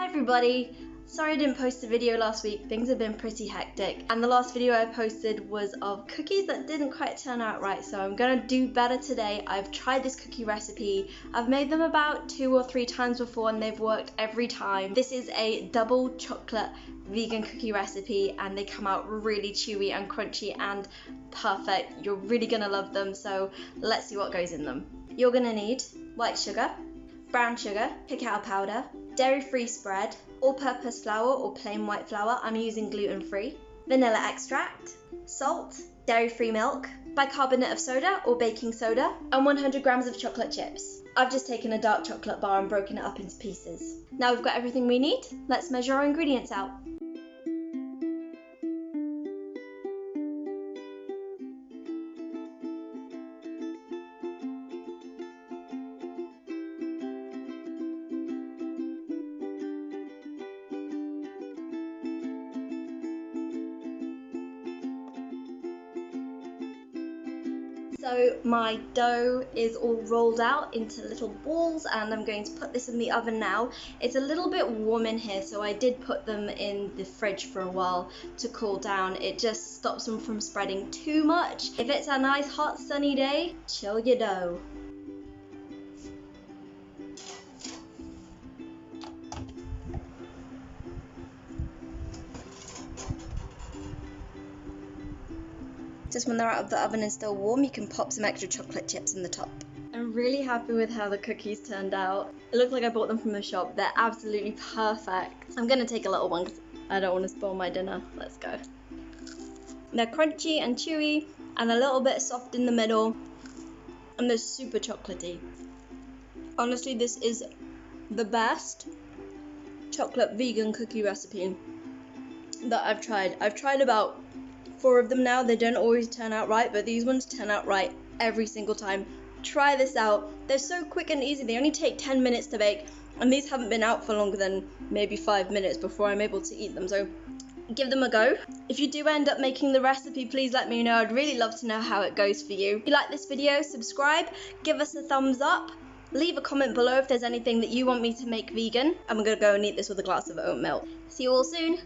Hi everybody! Sorry I didn't post a video last week, things have been pretty hectic, and the last video I posted was of cookies that didn't quite turn out right, so I'm gonna do better today. I've tried this cookie recipe, I've made them about 2 or 3 times before and they've worked every time. This is a double chocolate vegan cookie recipe and they come out really chewy and crunchy and perfect. You're really gonna love them, so let's see what goes in them. You're gonna need white sugar, brown sugar, cacao powder, dairy-free spread, all-purpose flour or plain white flour, I'm using gluten-free, vanilla extract, salt, dairy-free milk, bicarbonate of soda or baking soda, and 100 grams of chocolate chips. I've just taken a dark chocolate bar and broken it up into pieces. Now we've got everything we need, let's measure our ingredients out. So my dough is all rolled out into little balls and I'm going to put this in the oven now. It's a little bit warm in here, so I did put them in the fridge for a while to cool down. It just stops them from spreading too much. If it's a nice hot sunny day, chill your dough. Just when they're out of the oven and still warm, you can pop some extra chocolate chips in the top. I'm really happy with how the cookies turned out. It looks like I bought them from the shop. They're absolutely perfect. I'm gonna take a little one because I don't want to spoil my dinner. Let's go. They're crunchy and chewy and a little bit soft in the middle. And they're super chocolatey. Honestly, this is the best chocolate vegan cookie recipe that I've tried. I've tried about 4 of them now. They don't always turn out right, but these ones turn out right every single time. Try this out. They're so quick and easy. They only take 10 minutes to bake, and these haven't been out for longer than maybe 5 minutes before I'm able to eat them, so give them a go. If you do end up making the recipe, please let me know. I'd really love to know how it goes for you. If you like this video, subscribe, give us a thumbs up, leave a comment below if there's anything that you want me to make vegan. I'm gonna go and eat this with a glass of oat milk. See you all soon.